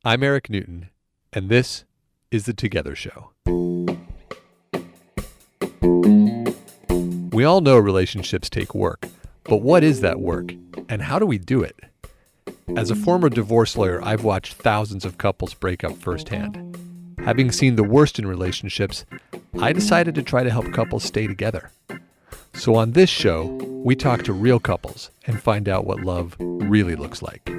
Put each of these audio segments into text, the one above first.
I'm Eric Newton, and this is The Together Show. We all know relationships take work, but what is that work, and how do we do it? As a former divorce lawyer, I've watched thousands of couples break up firsthand. Having seen the worst in relationships, I decided to try to help couples stay together. So on this show, we talk to real couples and find out what love really looks like.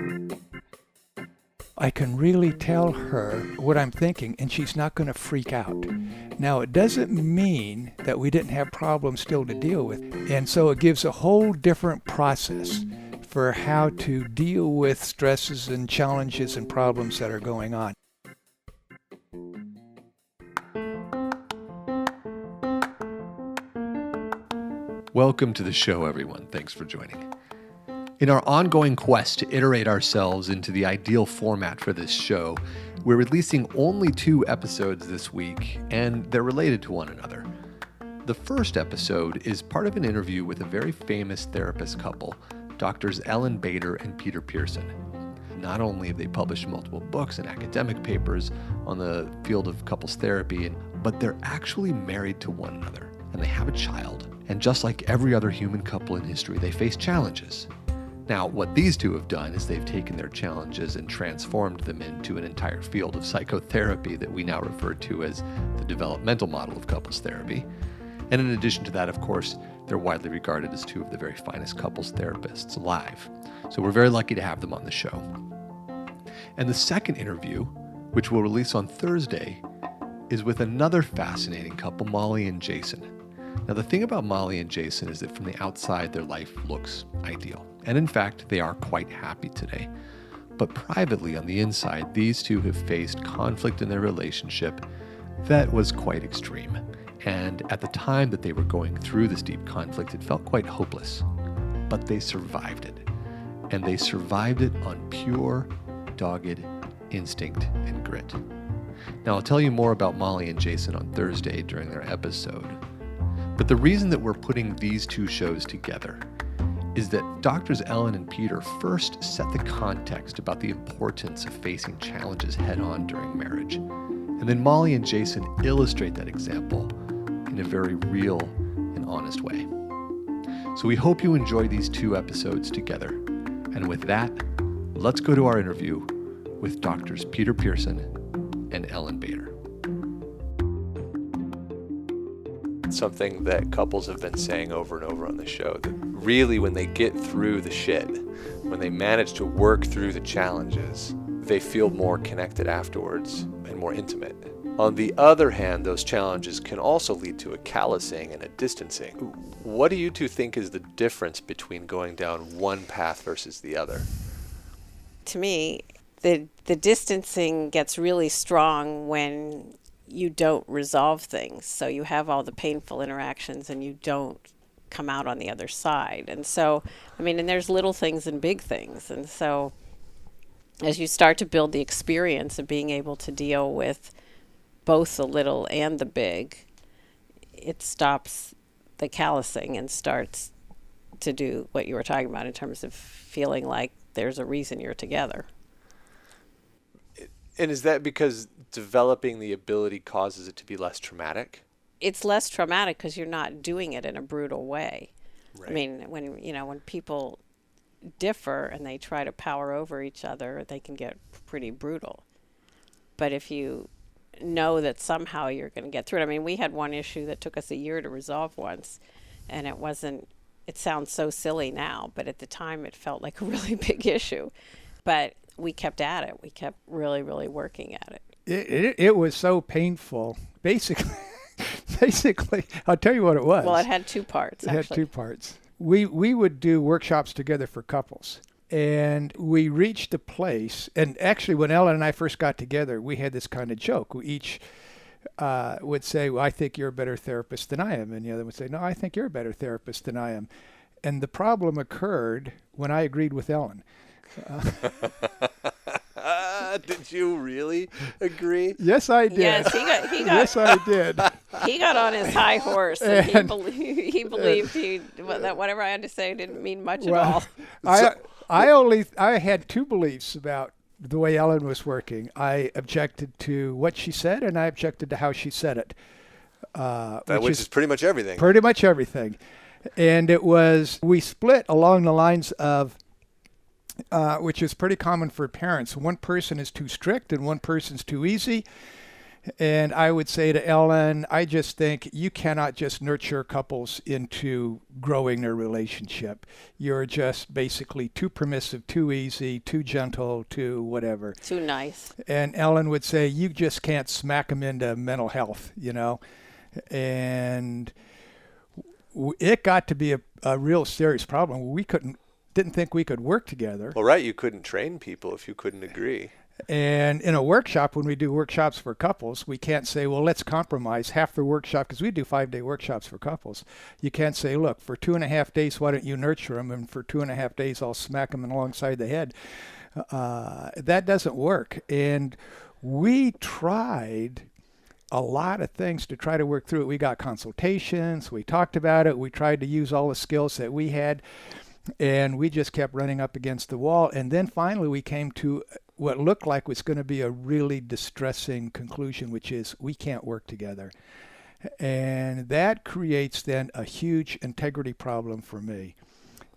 I can really tell her what I'm thinking, and she's not going to freak out. Now, it doesn't mean that we didn't have problems still to deal with. And so it gives a whole different process for how to deal with stresses and challenges and problems that are going on. Welcome to the show, everyone. Thanks for joining. In our ongoing quest to iterate ourselves into the ideal format for this show, we're releasing only 2 episodes this week, and they're related to one another. The first episode is part of an interview with a very famous therapist couple, Doctors Ellyn Bader and Dr. Pearson. Not only have they published multiple books and academic papers on the field of couples therapy, but they're actually married to one another, and they have a child. And just like every other human couple in history, they face challenges. Now, what these two have done is they've taken their challenges and transformed them into an entire field of psychotherapy that we now refer to as the developmental model of couples therapy. And in addition to that, of course, they're widely regarded as 2 of the very finest couples therapists alive. So we're very lucky to have them on the show. And the second interview, which we'll release on Thursday, is with another fascinating couple, Molly and Jason. Now, the thing about Molly and Jason is that from the outside, their life looks ideal. And in fact, they are quite happy today. But privately on the inside, these 2 have faced conflict in their relationship that was quite extreme. And at the time that they were going through this deep conflict, it felt quite hopeless. But they survived it. And they survived it on pure, dogged instinct and grit. Now, I'll tell you more about Molly and Jason on Thursday during their episode. But the reason that we're putting these 2 shows together is that Doctors Ellyn and Peter first set the context about the importance of facing challenges head-on during marriage. And then Molly and Jason illustrate that example in a very real and honest way. So we hope you enjoy these 2 episodes together. And with that, let's go to our interview with Doctors Dr. Pearson and Ellyn Bader. Something that couples have been saying over and over on the show, that really when they get through the shit, when they manage to work through the challenges, they feel more connected afterwards and more intimate. On the other hand, those challenges can also lead to a callousing and a distancing. What do you 2 think is the difference between going down one path versus the other? To me, the distancing gets really strong when you don't resolve things. So you have all the painful interactions and you don't come out on the other side. And so, and there's little things and big things. And so as you start to build the experience of being able to deal with both the little and the big, it stops the callousing and starts to do what you were talking about in terms of feeling like there's a reason you're together. And is that because developing the ability causes it to be less traumatic? It's less traumatic because you're not doing it in a brutal way. Right. When people differ and they try to power over each other, they can get pretty brutal. But if you know that somehow you're going to get through it. We had one issue that took us a year to resolve once, and it sounds so silly now, but at the time it felt like a really big issue. But we kept at it. We kept really, really working at it. It was so painful. Basically, I'll tell you what it was. Well, it had 2 parts, actually. It had 2 parts. We would do workshops together for couples. And we reached a place, and actually when Ellyn and I first got together, we had this kind of joke. We each would say, well, I think you're a better therapist than I am. And the other would say, no, I think you're a better therapist than I am. And the problem occurred when I agreed with Ellyn. Did you really agree? Yes, I did. Yes, he got yes, I did. He got on his high horse, and he believed that whatever I had to say didn't mean much at all. I had 2 beliefs about the way Ellyn was working. I objected to what she said, and I objected to how she said it. Which is pretty much everything. Pretty much everything. And we split along the lines of, which is pretty common for parents. One person is too strict and one person's too easy. And I would say to Ellyn, I just think you cannot just nurture couples into growing their relationship. You're just basically too permissive, too easy, too gentle, too whatever. Too nice. And Ellyn would say, you just can't smack them into mental health, And it got to be a real serious problem. We didn't think we could work together. Well, right, you couldn't train people if you couldn't agree. And in a workshop, when we do workshops for couples, we can't say, well, let's compromise half the workshop, because we do 5-day workshops for couples. You can't say, look, for 2.5 days, why don't you nurture them? And for 2.5 days, I'll smack them alongside the head. That doesn't work. And we tried a lot of things to try to work through it. We got consultations. We talked about it. We tried to use all the skills that we had. And we just kept running up against the wall. And then finally, we came to what looked like was going to be a really distressing conclusion, which is we can't work together. And that creates then a huge integrity problem for me.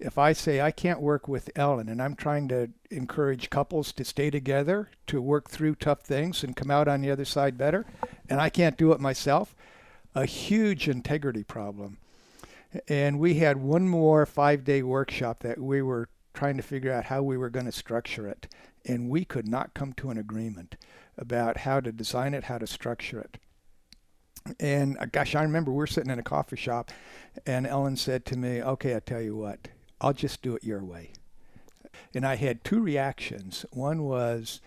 If I say I can't work with Ellyn, and I'm trying to encourage couples to stay together, to work through tough things and come out on the other side better, and I can't do it myself, a huge integrity problem. And we had one more 5-day workshop that we were trying to figure out how we were going to structure it. And we could not come to an agreement about how to design it, how to structure it. And gosh, I remember we're sitting in a coffee shop and Ellyn said to me, okay, I tell you what, I'll just do it your way. And I had two reactions. One was,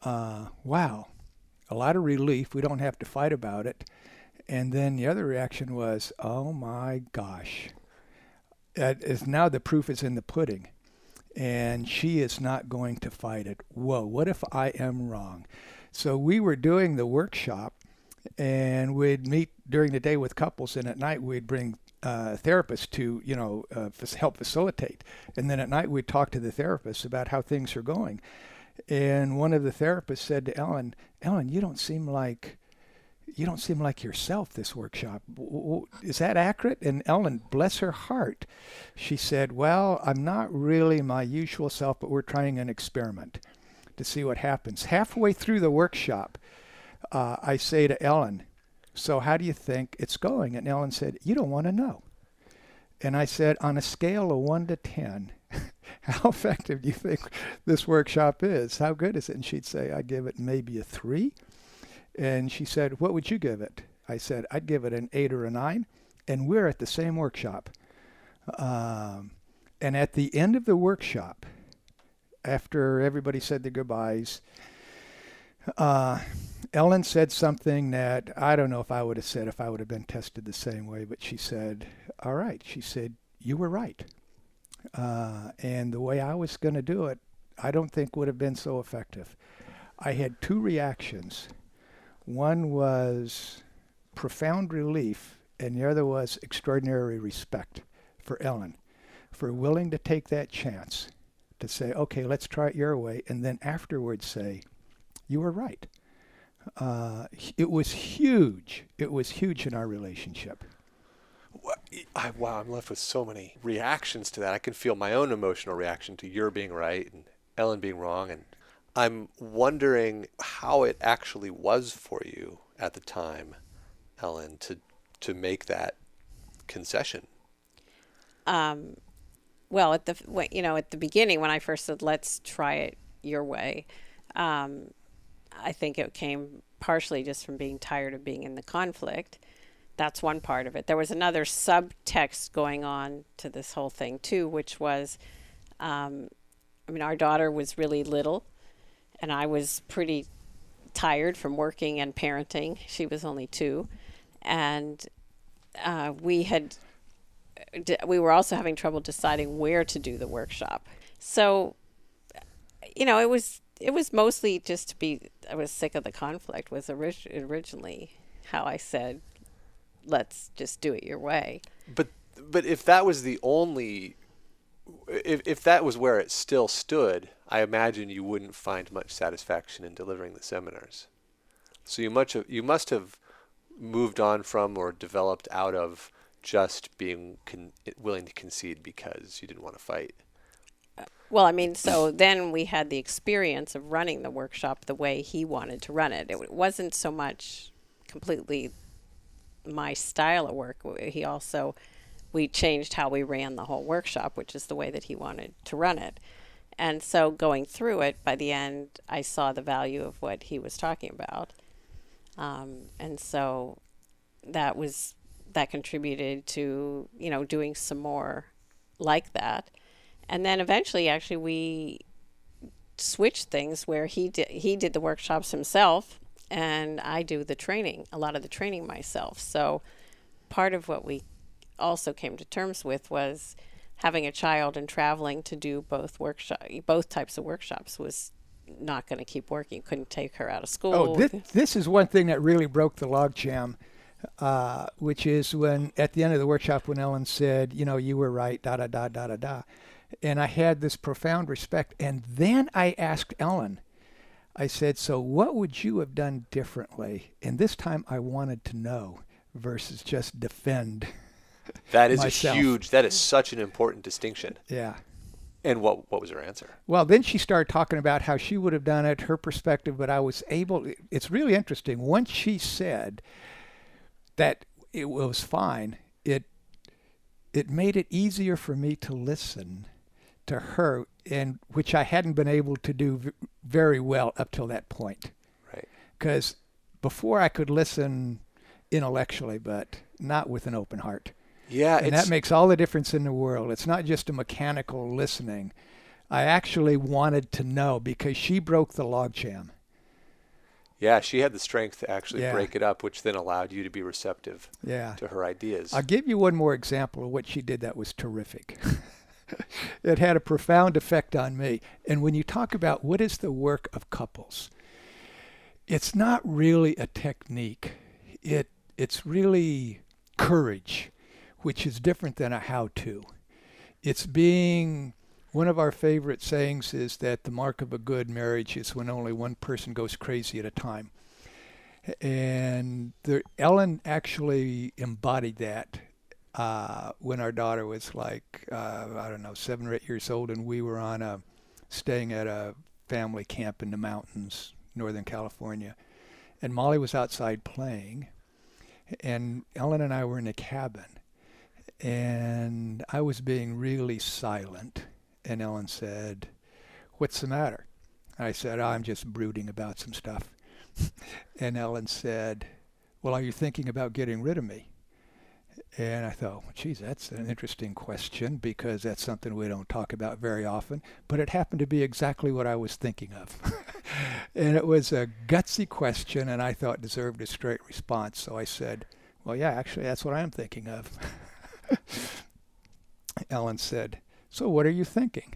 wow, a lot of relief. We don't have to fight about it. And then the other reaction was, oh my gosh, now the proof is in the pudding. And she is not going to fight it. Whoa, what if I am wrong? So we were doing the workshop, and we'd meet during the day with couples, and at night we'd bring therapists to, help facilitate. And then at night we'd talk to the therapists about how things are going. And one of the therapists said to Ellyn, you don't seem like yourself this workshop. Is that accurate? And Ellyn, bless her heart, she said, well, I'm not really my usual self, but we're trying an experiment to see what happens. Halfway through the workshop, I say to Ellyn, so how do you think it's going? And Ellyn said, you don't want to know. And I said, on a scale of 1 to 10, how effective do you think this workshop is? How good is it? And she'd say, I give it maybe a 3. And she said, what would you give it? I said, I'd give it an 8 or a 9. And we're at the same workshop. And at the end of the workshop, after everybody said their goodbyes, Ellyn said something that I don't know if I would have said if I would have been tested the same way. But she said, all right. She said, you were right. And the way I was going to do it, I don't think would have been so effective. I had two reactions. One was profound relief, and the other was extraordinary respect for Ellyn, for willing to take that chance to say, okay, let's try it your way, and then afterwards say, you were right. It was huge. It was huge in our relationship. Wow, I'm left with so many reactions to that. I can feel my own emotional reaction to your being right and Ellyn being wrong, and I'm wondering how it actually was for you at the time, Ellyn, to make that concession. Well, at the beginning when I first said let's try it your way, I think it came partially just from being tired of being in the conflict. That's one part of it. There was another subtext going on to this whole thing too, which was, our daughter was really little. And I was pretty tired from working and parenting. She was only 2. And we were also having trouble deciding where to do the workshop. So, it was mostly just I was sick of the conflict was originally how I said, let's just do it your way. But if that was the only, if that was where it still stood, I imagine you wouldn't find much satisfaction in delivering the seminars. So you must have moved on from or developed out of just being willing to concede because you didn't want to fight. Well, I mean, so then we had the experience of running the workshop the way he wanted to run it. It wasn't so much completely my style of work. We changed how we ran the whole workshop, which is the way that he wanted to run it. And so going through it, by the end, I saw the value of what he was talking about. And so that contributed to, doing some more like that. And then eventually, actually, we switched things where he did the workshops himself, and I do a lot of the training myself. So part of what we also came to terms with was having a child and traveling to do both types of workshops was not going to keep working. Couldn't take her out of school. Oh, this is one thing that really broke the logjam, which is when at the end of the workshop when Ellyn said, you were right, da da da da da da. And I had this profound respect. And then I asked Ellyn, I said, so what would you have done differently? And this time I wanted to know versus just defend that is myself. That is such an important distinction. Yeah. And what was her answer? Well, then she started talking about how she would have done it, her perspective, but it's really interesting. Once she said that it was fine, it made it easier for me to listen to her, and which I hadn't been able to do very well up till that point. Right. Because before I could listen intellectually, but not with an open heart. Yeah. And that makes all the difference in the world. It's not just a mechanical listening. I actually wanted to know because she broke the logjam. Yeah, she had the strength to actually break it up, which then allowed you to be receptive to her ideas. I'll give you one more example of what she did that was terrific. It had a profound effect on me. And when you talk about what is the work of couples, it's not really a technique. It's really courage, which is different than a how-to. It's being... One of our favorite sayings is that the mark of a good marriage is when only one person goes crazy at a time. And Ellyn actually embodied that when our daughter was like, 7 or 8 years old, and we were staying at a family camp in the mountains, Northern California. And Molly was outside playing, and Ellyn and I were in a cabin. And I was being really silent. And Ellyn said, "What's the matter?" I said, "I'm just brooding about some stuff." And Ellyn said, "Well, are you thinking about getting rid of me?" And I thought, geez, that's an interesting question because that's something we don't talk about very often. But it happened to be exactly what I was thinking of. And it was a gutsy question, and I thought deserved a straight response. So I said, "Well, yeah, actually, that's what I'm thinking of." Ellyn said, "So what are you thinking?"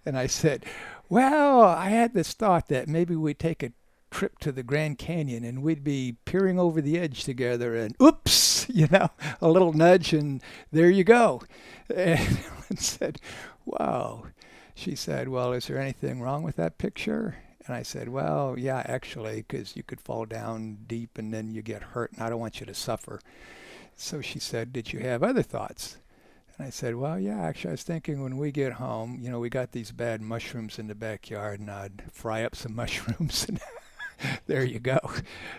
And I said, "Well, I had this thought that maybe we'd take a trip to the Grand Canyon and we'd be peering over the edge together and oops, a little nudge and there you go." And Ellyn said, "Wow." She said, "Well, is there anything wrong with that picture?" And I said, "Well, yeah, actually, because you could fall down deep and then you get hurt and I don't want you to suffer." So she said, "Did you have other thoughts?" And I said, "Well, yeah, actually, I was thinking when we get home, we got these bad mushrooms in the backyard, and I'd fry up some mushrooms, and there you go."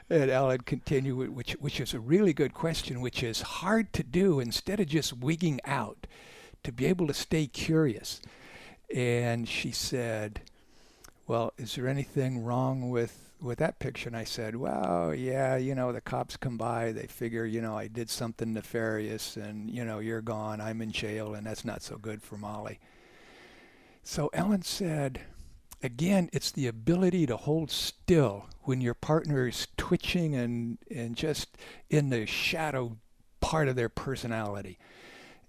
And Ellyn continued, which is a really good question, which is hard to do instead of just wigging out, to be able to stay curious. And she said, "Well, is there anything wrong with that picture?" And I said, "Well, yeah, the cops come by, they figure, I did something nefarious and, you're gone, I'm in jail, and that's not so good for Molly." So Ellyn said, again, it's the ability to hold still when your partner is twitching and just in the shadow part of their personality.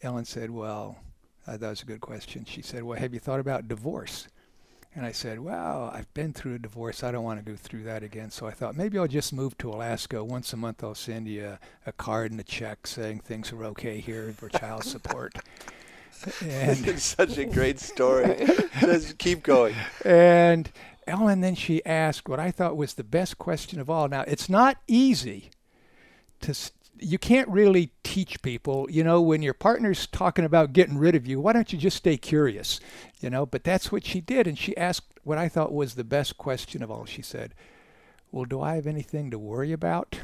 Ellyn said, "Well," that was a good question. She said, "Well, have you thought about divorce?" And I said, "Well, I've been through a divorce. I don't want to go through that again." So I thought maybe I'll just move to Alaska. Once a month I'll send you a card and a check saying things are okay here for child support. And It's such a great story. Just keep going. And Ellyn, then she asked what I thought was the best question of all. Now, it's not easy you can't really teach people, when your partner's talking about getting rid of you, why don't you just stay curious, but that's what she did. And she asked what I thought was the best question of all. She said, well, do I have anything to worry about?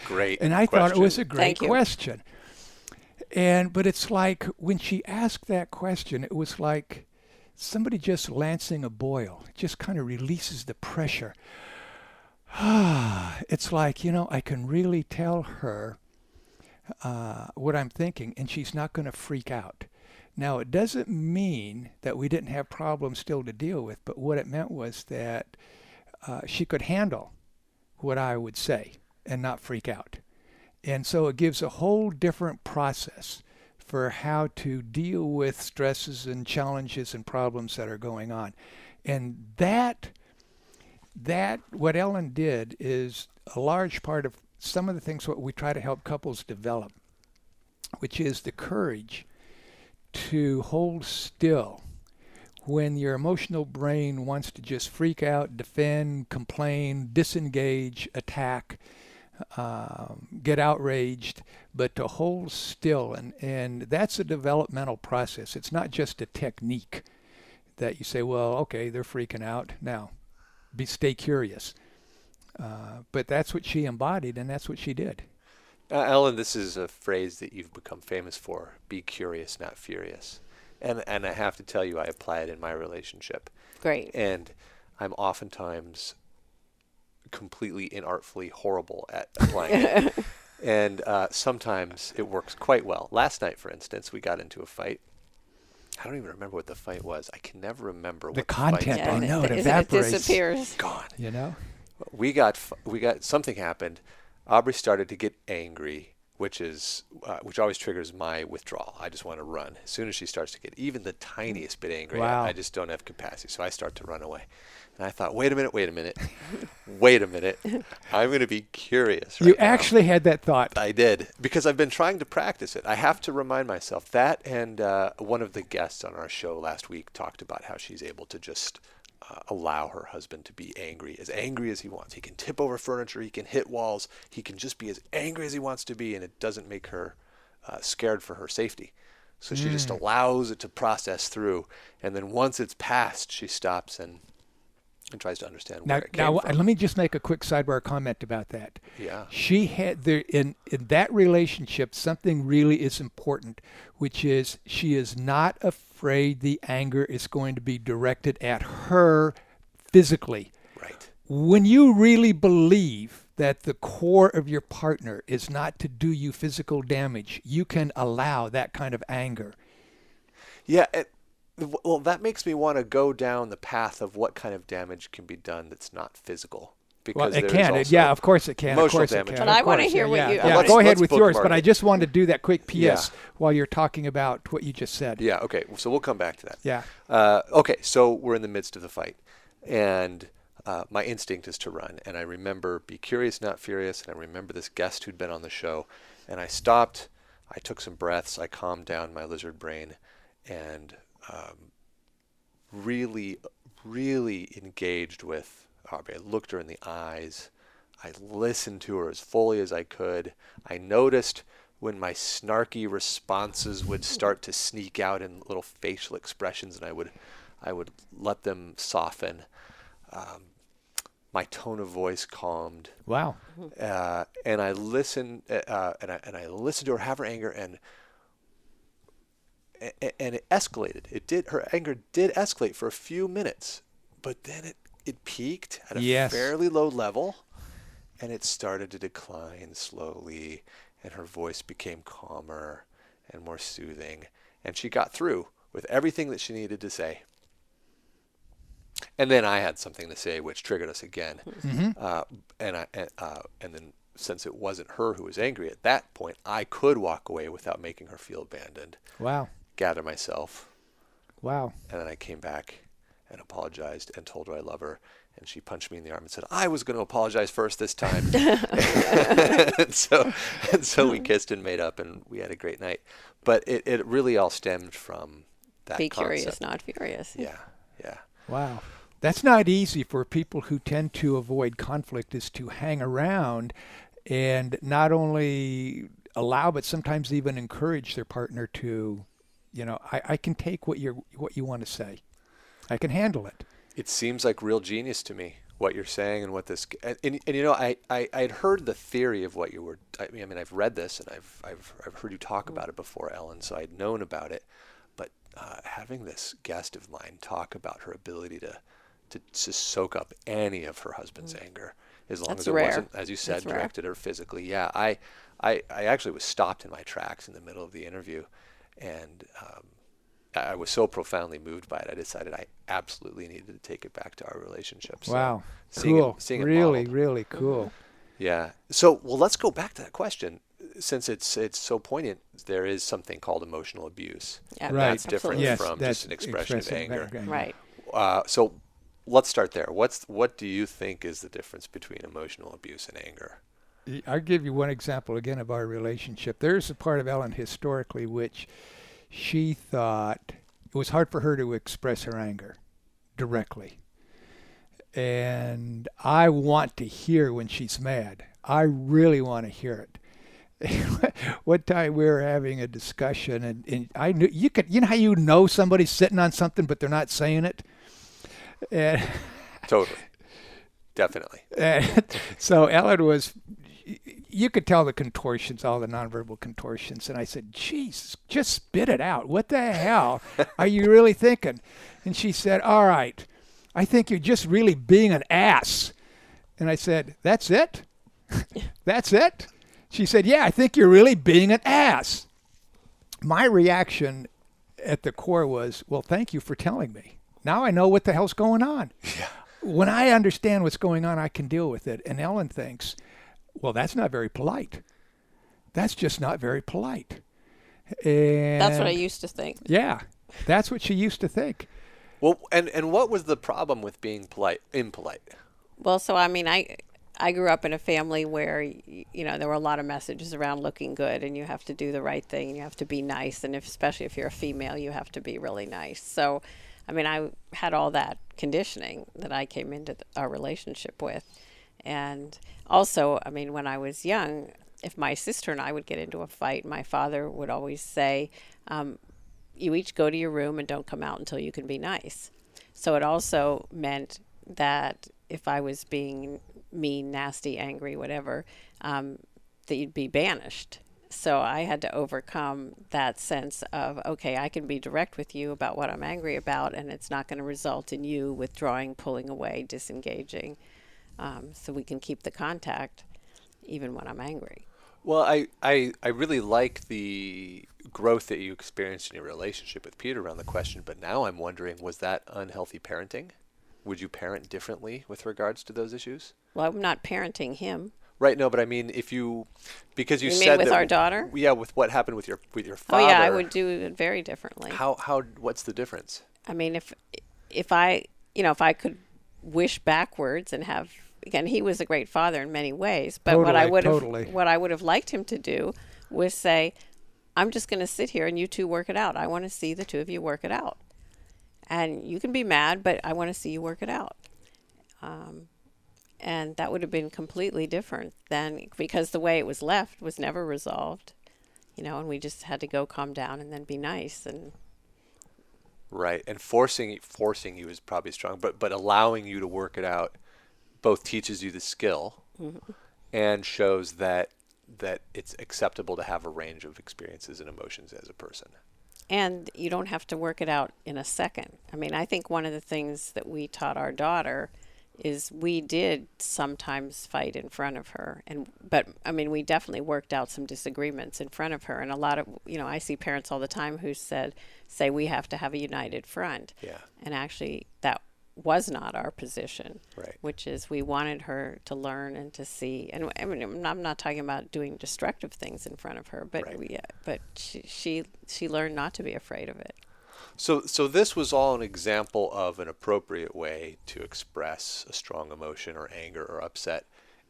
Great. And I thought it was a great Thank you. question. But it's like when she asked that question, it was like somebody just lancing a boil. It just kind of releases the pressure. It's like, I can really tell her what I'm thinking, and she's not going to freak out. Now, it doesn't mean that we didn't have problems still to deal with, but what it meant was that she could handle what I would say and not freak out. And so it gives a whole different process for how to deal with stresses and challenges and problems that are going on. And that what Ellyn did is a large part of some of the things what we try to help couples develop, which is the courage to hold still when your emotional brain wants to just freak out, defend, complain, disengage, attack, get outraged, but to hold still. And that's a developmental process. It's not just a technique that you say, well, okay, they're freaking out. Now, stay curious. But that's what she embodied, and that's what she did. Ellyn, this is a phrase that you've become famous for. Be curious, not furious. And I have to tell you, I apply it in my relationship. Great. And I'm oftentimes completely inartfully horrible at applying it. And sometimes it works quite well. Last night, for instance, we got into a fight. I don't even remember what the fight was. I can never remember what the content. Yeah, I know it it evaporates. disappears. Gone. We got something happened. Aubrey started to get angry, which always triggers my withdrawal. I just want to run. As soon as she starts to get even the tiniest bit angry, Wow. I just don't have capacity. So I start to run away. And I thought, wait a minute. wait a minute. I'm going to be curious right You now. actually had that thought. I did, because I've been trying to practice it. I have to remind myself that, and one of the guests on our show last week talked about how she's able to just allow her husband to be angry as he wants. He can tip over furniture, he can hit walls, he can just be as angry as he wants to be, and it doesn't make her scared for her safety. So she just allows it to process through, and then once it's passed, she stops and tries to understand where it came from. Let me just make a quick sidebar comment about that. Yeah. She had in that relationship something really is important, which is she is not afraid the anger is going to be directed at her physically. Right. When you really believe that the core of your partner is not to do you physical damage, you can allow that kind of anger. Yeah. Well, that makes me want to go down the path of what kind of damage can be done that's not physical. Because Well, it there's can. also Yeah, of course it can. emotional Of course damage. it can. But I Of wanna course, hear what yeah, you- Yeah, let's- go ahead let's with yours, bookmark but I it. just wanted to do that quick PS Yeah. while you're talking about what you just said. Yeah, okay. So we'll come back to that. Yeah. Okay, so we're in the midst of the fight. And my instinct is to run. And I remember be curious, not furious. And I remember this guest who'd been on the show. And I stopped. I took some breaths. I calmed down my lizard brain. And really, really engaged with Aubrey. I looked her in the eyes. I listened to her as fully as I could. I noticed when my snarky responses would start to sneak out in little facial expressions, and I would let them soften. My tone of voice calmed. Wow. And I listened, and I listened to her have her anger, and it escalated. Her anger did escalate for a few minutes, but then it peaked at a fairly low level, and it started to decline slowly, and her voice became calmer and more soothing, and she got through with everything that she needed to say. And then I had something to say, which triggered us again. Mm-hmm. And then since it wasn't her who was angry at that point, I could walk away without making her feel abandoned. Wow. Gather myself. Wow. And then I came back and apologized and told her I love her. And she punched me in the arm and said, I was going to apologize first this time. and so we kissed and made up, and we had a great night. But it really all stemmed from that Be concept. curious, not furious. Yeah, yeah. Wow. That's not easy for people who tend to avoid conflict, is to hang around and not only allow, but sometimes even encourage their partner to, I can take what you want to say. I can handle it. It seems like real genius to me, what you're saying and what this, and I'd heard the theory of what you were, I've read this and I've heard you talk about it before, Ellyn, so I'd known about it, but having this guest of mine talk about her ability to soak up any of her husband's anger, as long as it wasn't, as you said, directed or physically. Yeah, I actually was stopped in my tracks in the middle of the interview, and I was so profoundly moved by it, I decided I absolutely needed to take it back to our relationship. So wow, cool. Really, really cool. Yeah. So, well, let's go back to that question. Since it's so poignant, there is something called emotional abuse. Yeah, and right. that's different from just an expression of anger. Right. So let's start there. What do you think is the difference between emotional abuse and anger? I'll give you one example again of our relationship. There's a part of Ellyn historically which she thought it was hard for her to express her anger directly. And I want to hear when she's mad. I really want to hear it. One time we were having a discussion, and I knew how you know somebody's sitting on something but they're not saying it. And totally, definitely. So Ellyn was, you could tell the contortions, all the nonverbal contortions, and I said, "Geez, just spit it out. What the hell are you really thinking?" And she said, "All right, I think you're just really being an ass." And I said, "That's it? That's it?" She said, "Yeah, I think you're really being an ass." My reaction at the core was, "Well, thank you for telling me. Now I know what the hell's going on." Yeah. When I understand what's going on, I can deal with it. And Ellyn thinks, well, that's not very polite. That's just not very polite. And That's what I used to think. Yeah, that's what she used to think. Well, and what was the problem with being impolite? Well, so I grew up in a family where, there were a lot of messages around looking good, and you have to do the right thing, and you have to be nice, and especially if you're a female, you have to be really nice. So, I had all that conditioning that I came into our relationship with. And also, when I was young, if my sister and I would get into a fight, my father would always say, you each go to your room and don't come out until you can be nice. So it also meant that if I was being mean, nasty, angry, whatever, that you'd be banished. So I had to overcome that sense of, okay, I can be direct with you about what I'm angry about, and it's not going to result in you withdrawing, pulling away, disengaging. So we can keep the contact even when I'm angry. Well, I really like the growth that you experienced in your relationship with Peter around the question, but now I'm wondering, was that unhealthy parenting? Would you parent differently with regards to those issues? Well, I'm not parenting him. Right, no, but because you said with that, our daughter? Yeah, with what happened with your father. Oh yeah, I would do it very differently. What's the difference? If I could wish backwards and have, again, he was a great father in many ways, but what I would have liked him to do was say, I'm just going to sit here and you two work it out. I want to see the two of you work it out. And you can be mad, but I want to see you work it out. And that would have been completely different than, because the way it was left was never resolved, and we just had to go calm down and then be nice. And right, and forcing you is probably strong, but allowing you to work it out both teaches you the skill and shows that it's acceptable to have a range of experiences and emotions as a person. And you don't have to work it out in a second. I think one of the things that we taught our daughter is we did sometimes fight in front of her, but we definitely worked out some disagreements in front of her. And a lot of, I see parents all the time who say we have to have a united front. Yeah. And actually that was not our position. Right. Which is we wanted her to learn and to see. And I'm not talking about doing destructive things in front of her, but right. but she learned not to be afraid of it. So this was all an example of an appropriate way to express a strong emotion or anger or upset.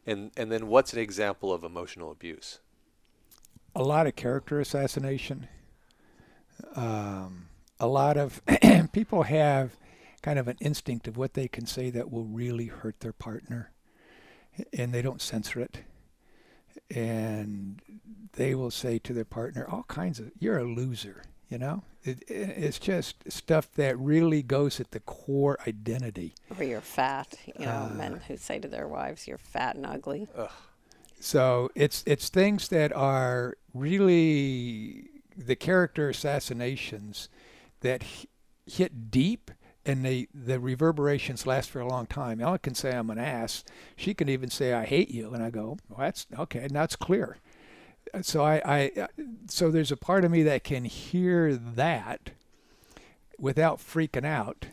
And then what's an example of emotional abuse? A lot of character assassination. A lot of people have kind of an instinct of what they can say that will really hurt their partner, and they don't censor it. And they will say to their partner all kinds of, "You're a loser," you know? It's just stuff that really goes at the core identity. Or you're fat, men who say to their wives, "You're fat and ugly." Ugh. So it's things that are really the character assassinations that hit deep, and the reverberations last for a long time. Ellen can say I'm an ass. She can even say I hate you, and I go, well, that's okay. Now it's clear. So so there's a part of me that can hear that without freaking out.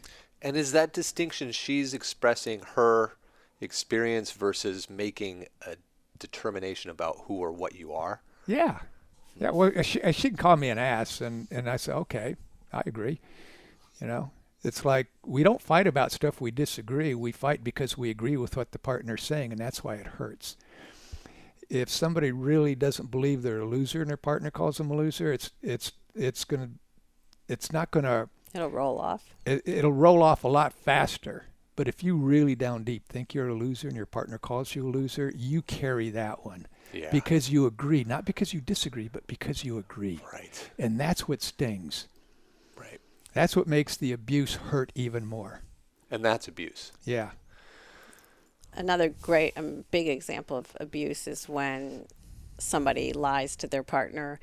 And is that distinction she's expressing her experience versus making a determination about who or what you are? Yeah. Yeah. Well, she can call me an ass, and I say, okay, I agree. It's like we don't fight about stuff we disagree. We fight because we agree with what the partner's saying, and that's why it hurts. If somebody really doesn't believe they're a loser and their partner calls them a loser, It'll roll off. It'll roll off a lot faster. But if you really down deep think you're a loser and your partner calls you a loser, you carry that one. Yeah. Because you agree, not because you disagree, but because you agree. Right. And that's what stings. Right. That's what makes the abuse hurt even more. And that's abuse. Yeah. Another great big example of abuse is when somebody lies to their partner,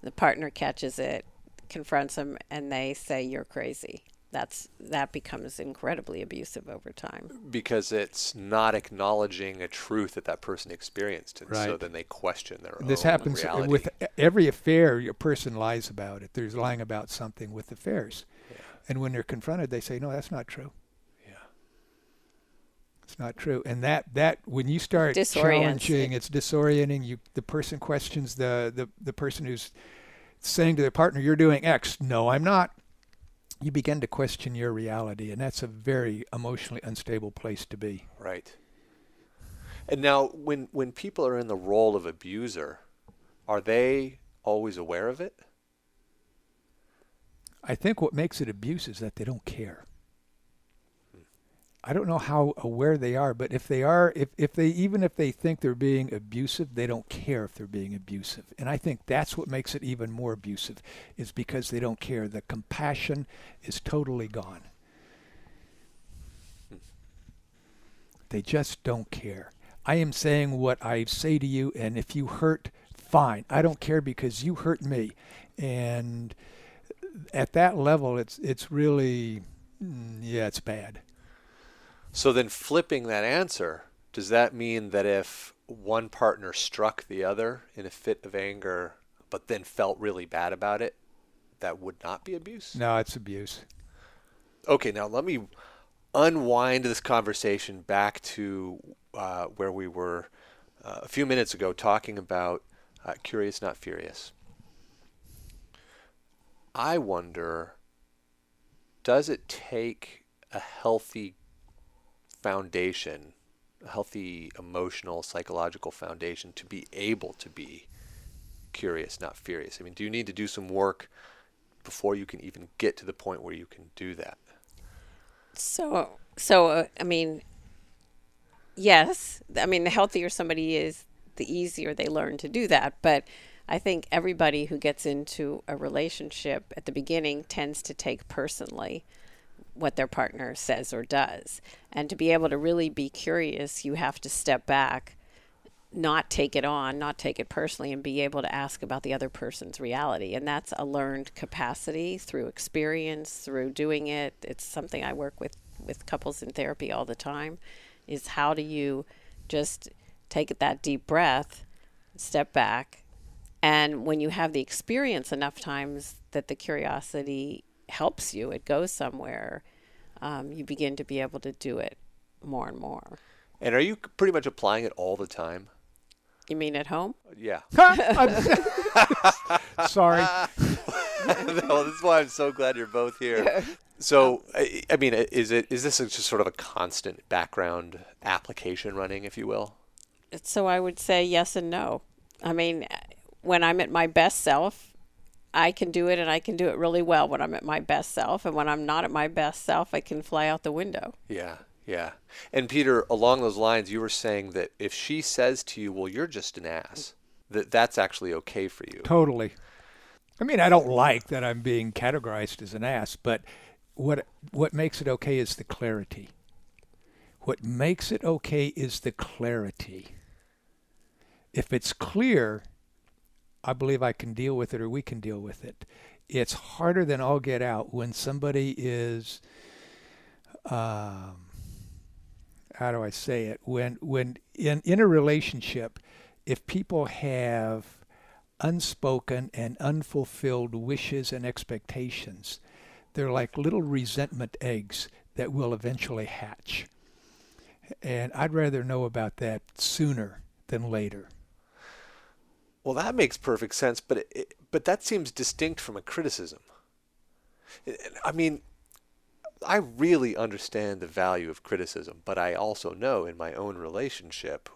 the partner catches it, confronts them, and they say, "You're crazy." That becomes incredibly abusive over time. Because it's not acknowledging a truth that person experienced. And so Right. then they question their own This happens reality. with every affair. A person lies about it. There's lying about something with affairs. Yeah. And when they're confronted, they say, "No, that's not true. Yeah. It's not true." And that when you start challenging, it's disorienting. The person questions the person who's saying to their partner, "You're doing X." "No, I'm not." You begin to question your reality, and that's a very emotionally unstable place to be. Right. And now, when people are in the role of abuser, are they always aware of it? I think what makes it abuse is that they don't care. I don't know how aware they are, but if they are, if they think they're being abusive, they don't care if they're being abusive. And I think that's what makes it even more abusive, is because they don't care. The compassion is totally gone. They just don't care. I am saying what I say to you, and if you hurt, fine. I don't care because you hurt me. And at that level, it's really, it's bad. So then flipping that answer, does that mean that if one partner struck the other in a fit of anger, but then felt really bad about it, that would not be abuse? No, it's abuse. Okay, now let me unwind this conversation back to where we were a few minutes ago talking about curious, not furious. I wonder, does it take a healthy foundation, a healthy emotional, psychological foundation to be able to be curious, not furious? I mean, do you need to do some work before you can even get to the point where you can do that? So I mean, yes. I mean, the healthier somebody is, the easier they learn to do that. But I think everybody who gets into a relationship at the beginning tends to take personally what their partner says or does. And to be able to really be curious, you have to step back, not take it on, not take it personally, and be able to ask about the other person's reality. And that's a learned capacity through experience, through doing it. It's something I work with couples in therapy all the time, is how do you just take that deep breath, step back, and when you have the experience enough times that the curiosity helps you, it goes somewhere, you begin to be able to do it more and more. And are you pretty much applying it all the time? You mean at home? Yeah. Sorry. Well, that's why I'm so glad you're both here. So, I mean, is this just sort of a constant background application running, if you will? So I would say yes and no. I mean, when I'm at my best self, I can do it, and I can do it really well when I'm at my best self. And when I'm not at my best self, I can fly out the window. Yeah, yeah. And Peter, along those lines, you were saying that if she says to you, well, you're just an ass, that's actually okay for you. Totally. I mean, I don't like that I'm being categorized as an ass, but what makes it okay is the clarity. What makes it okay is the clarity. If it's clear, I believe I can deal with it, or we can deal with it. It's harder than all get out when somebody is, how do I say it? When in a relationship, if people have unspoken and unfulfilled wishes and expectations, they're like little resentment eggs that will eventually hatch. And I'd rather know about that sooner than later. Well, that makes perfect sense, but that seems distinct from a criticism. I mean, I really understand the value of criticism, but I also know in my own relationship,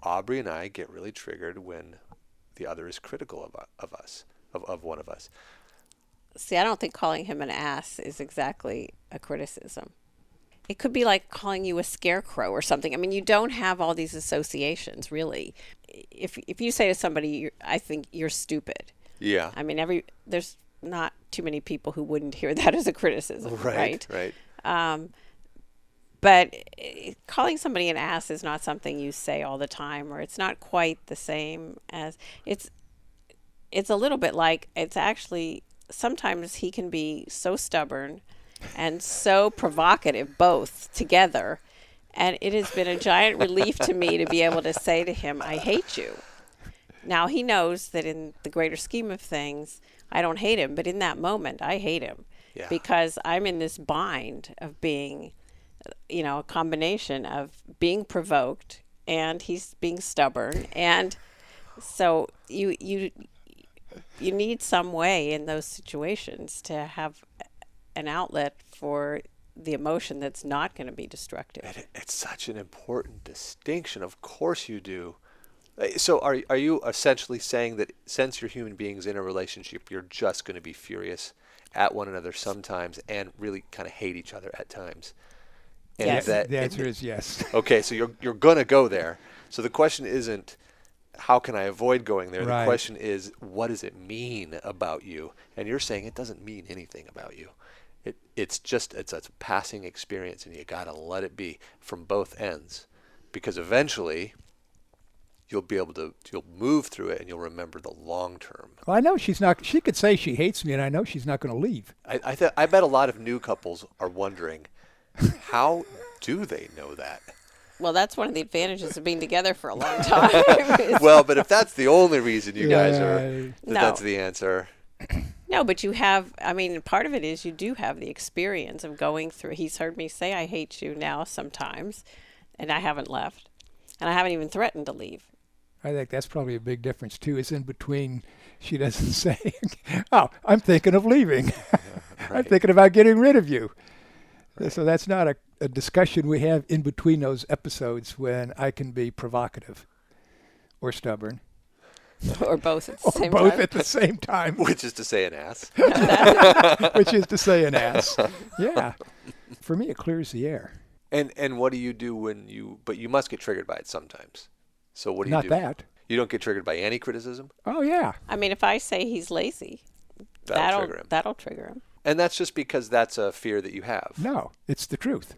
Aubrey and I get really triggered when the other is critical of us, of one of us. See, I don't think calling him an ass is exactly a criticism. It could be like calling you a scarecrow or something. I mean, you don't have all these associations, really. If you say to somebody, I think you're stupid. Yeah. I mean, there's not too many people who wouldn't hear that as a criticism, right? Right. But calling somebody an ass is not something you say all the time, or it's not quite the same as it's a little bit like, it's actually, sometimes he can be so stubborn and so provocative, both together. And it has been a giant relief to me to be able to say to him, I hate you. Now, he knows that in the greater scheme of things, I don't hate him. But in that moment, I hate him. Yeah. Because I'm in this bind of being, a combination of being provoked and he's being stubborn. And so you need some way in those situations to have an outlet for the emotion that's not going to be destructive. It's such an important distinction. Of course you do. So are you essentially saying that since you're human beings in a relationship, you're just going to be furious at one another sometimes and really kind of hate each other at times? And Yes. The answer is yes. Okay, so you're going to go there. So the question isn't, how can I avoid going there? Right. The question is, what does it mean about you? And you're saying it doesn't mean anything about you. It's a passing experience, and you got to let it be from both ends, because eventually you'll move through it and you'll remember the long term. Well, I know she's not. She could say she hates me, and I know she's not going to leave. I bet a lot of new couples are wondering, how do they know that? Well, that's one of the advantages of being together for a long time. Well, but if that's the only reason you guys are, No. that's the answer. No, but you have, I mean, part of it is you do have the experience of going through. He's heard me say I hate you now sometimes, and I haven't left. And I haven't even threatened to leave. I think that's probably a big difference, too. Is in between, she doesn't say, oh, I'm thinking of leaving. I'm thinking about getting rid of you. Right. So that's not a discussion we have in between those episodes when I can be provocative or stubborn. Or both at the same time. Both at the same time. Which is to say an ass. Which is to say an ass. Yeah. For me, it clears the air. And what do you do but you must get triggered by it sometimes. So what do you do? Not that. You don't get triggered by any criticism? Oh, yeah. I mean, if I say he's lazy, that'll trigger him. And that's just because that's a fear that you have. No, it's the truth.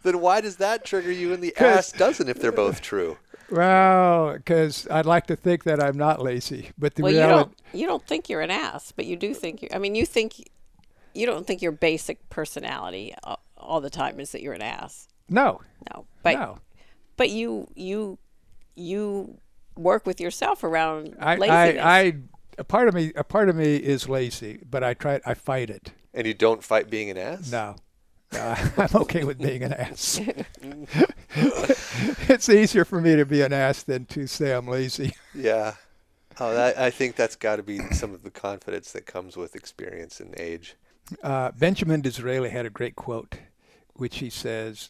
Then why does that trigger you and the ass doesn't if they're both true? Well, because I'd like to think that I'm not lazy, but the reality. You don't think you're an ass, but you do think you don't think your basic personality all the time is that you're an ass. No. But you work with yourself around laziness. A part of me is lazy, but I fight it. And you don't fight being an ass? No. I'm okay with being an ass. It's easier for me to be an ass than to say I'm lazy. Yeah. I think that's got to be some of the confidence that comes with experience and age. Benjamin Disraeli had a great quote, which he says,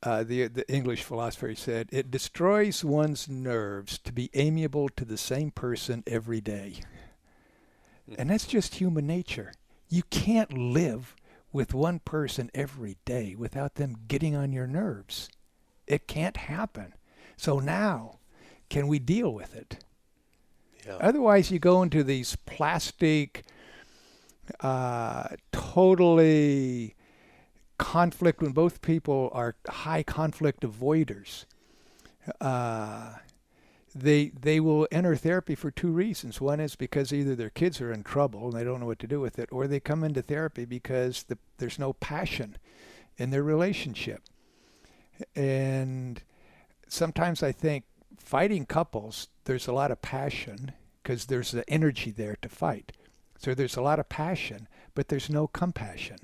the English philosopher said, "It destroys one's nerves to be amiable to the same person every day." And that's just human nature. You can't live with one person every day without them getting on your nerves. It can't happen. So now, can we deal with it? Yeah. Otherwise, you go into these plastic, totally conflict, when both people are high conflict avoiders. They will enter therapy for two reasons. One is because either their kids are in trouble and they don't know what to do with it, or they come into therapy because there's no passion in their relationship. And sometimes I think fighting couples, there's a lot of passion because there's the energy there to fight. So there's a lot of passion, but there's no compassion.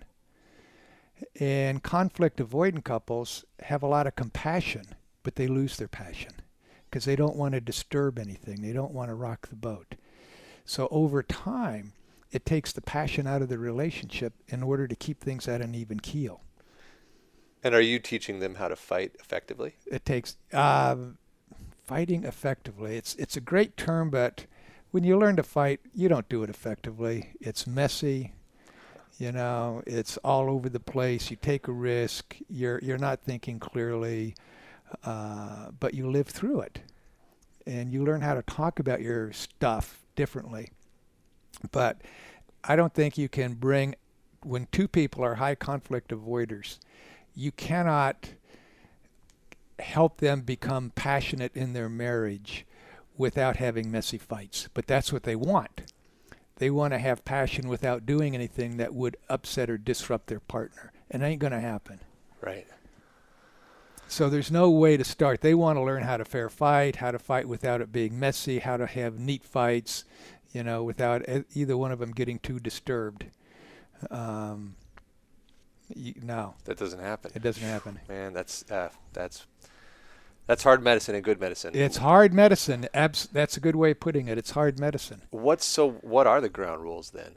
And conflict avoidant couples have a lot of compassion, but they lose their passion because they don't want to disturb anything. They don't want to rock the boat. So over time, it takes the passion out of the relationship in order to keep things at an even keel. And are you teaching them how to fight effectively? It takes fighting effectively. It's a great term, but when you learn to fight, you don't do it effectively. It's messy. It's all over the place. You take a risk. You're not thinking clearly, but you live through it, and you learn how to talk about your stuff differently. But I don't think you can bring, when two people are high conflict avoiders, you cannot help them become passionate in their marriage without having messy fights. But that's what they want. They want to have passion without doing anything that would upset or disrupt their partner. And it ain't going to happen. Right. So there's no way to start. They want to learn how to fair fight, how to fight without it being messy, how to have neat fights, without either one of them getting too disturbed. No. That doesn't happen. It doesn't happen. Man, that's hard medicine and good medicine. It's hard medicine. That's a good way of putting it. It's hard medicine. What are the ground rules then?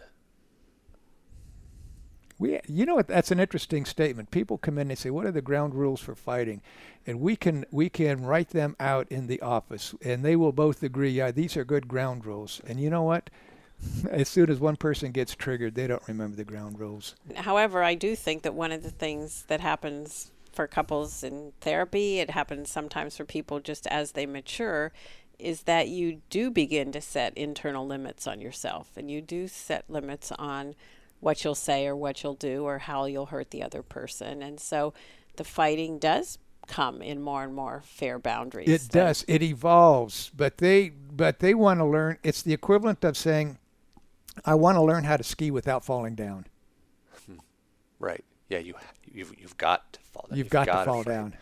That's an interesting statement. People come in and they say, "What are the ground rules for fighting?" And we can write them out in the office, and they will both agree, yeah, these are good ground rules. And you know what? As soon as one person gets triggered, they don't remember the ground rules. However, I do think that one of the things that happens for couples in therapy, it happens sometimes for people just as they mature, is that you do begin to set internal limits on yourself, and you do set limits on what you'll say or what you'll do or how you'll hurt the other person. And so the fighting does come in more and more fair boundaries. It does. It evolves, but they want to learn. It's the equivalent of saying, "I want to learn how to ski without falling down." Right. Yeah, you've got to fall down. You've got to fall down.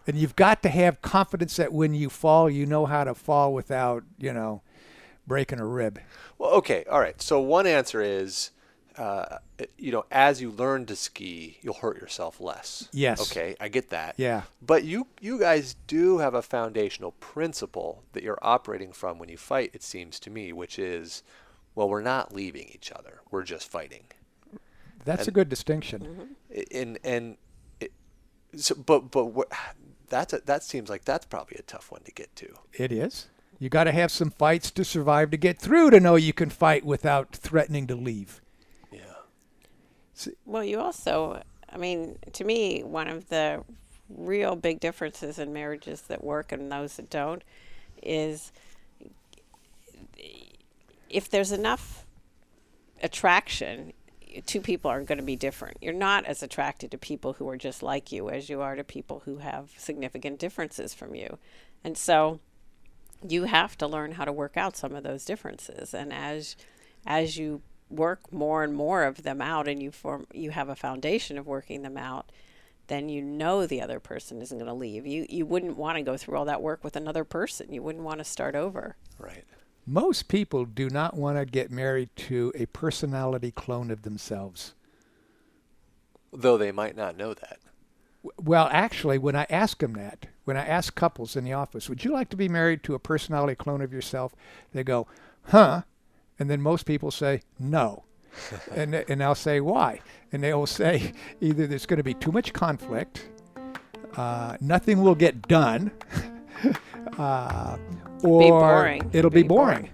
And you've got to have confidence that when you fall, you know how to fall without, breaking a rib. Well, okay. All right. So one answer is, as you learn to ski, you'll hurt yourself less. Yes. Okay. I get that. Yeah. But you guys do have a foundational principle that you're operating from when you fight, it seems to me, which is, well, we're not leaving each other. We're just fighting. That's a good distinction. That seems like that's probably a tough one to get to. It is. You got to have some fights to survive to get through to know you can fight without threatening to leave. Yeah. Well, you also, to me, one of the real big differences in marriages that work and those that don't is if there's enough attraction, two people are going to be different. You're not as attracted to people who are just like you as you are to people who have significant differences from you. And so you have to learn how to work out some of those differences. And as you work more and more of them out and you have a foundation of working them out, then the other person isn't going to leave. You wouldn't want to go through all that work with another person. You wouldn't want to start over. Right. Most people do not want to get married to a personality clone of themselves. Though they might not know that. Well, actually, when I ask them that, when I ask couples in the office, would you like to be married to a personality clone of yourself? They go, huh? And then most people say, no. and I'll say, why? And they will say, either there's going to be too much conflict, nothing will get done, or it'll be boring.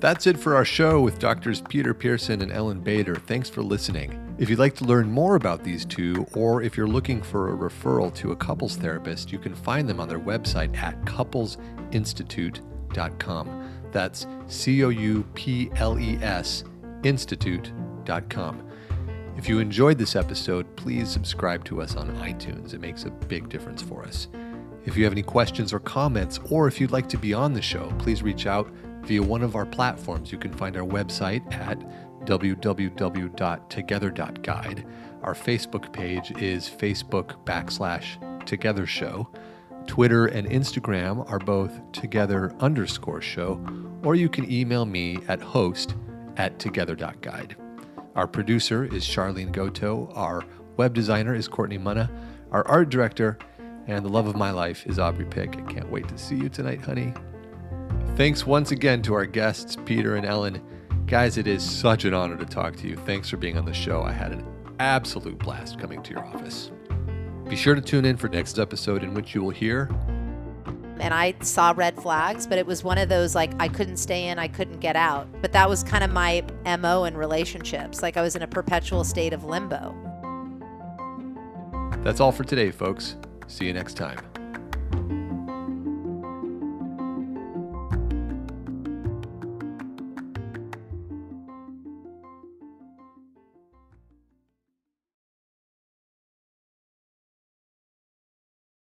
That's it for our show with Drs. Peter Pearson and Ellyn Bader. Thanks for listening. If you'd like to learn more about these two, or if you're looking for a referral to a couples therapist, you can find them on their website at couplesinstitute.com. That's COUPLES institute.com. If you enjoyed this episode, please subscribe to us on iTunes. It makes a big difference for us. If you have any questions or comments, or if you'd like to be on the show, please reach out via one of our platforms. You can find our website at www.together.guide. Our Facebook page is Facebook.com/TogetherShow. Twitter and Instagram are both Together_show, or you can email me at host@together.guide. Our producer is Charlene Goto. Our web designer is Courtney Munna. Our art director and the love of my life is Aubrey Pick. I can't wait to see you tonight, honey. Thanks once again to our guests, Peter and Ellyn. Guys, it is such an honor to talk to you. Thanks for being on the show. I had an absolute blast coming to your office. Be sure to tune in for next episode, in which you will hear. And I saw red flags, but it was one of those, like, I couldn't stay in, I couldn't get out. But that was kind of my MO in relationships. Like, I was in a perpetual state of limbo. That's all for today, folks. See you next time.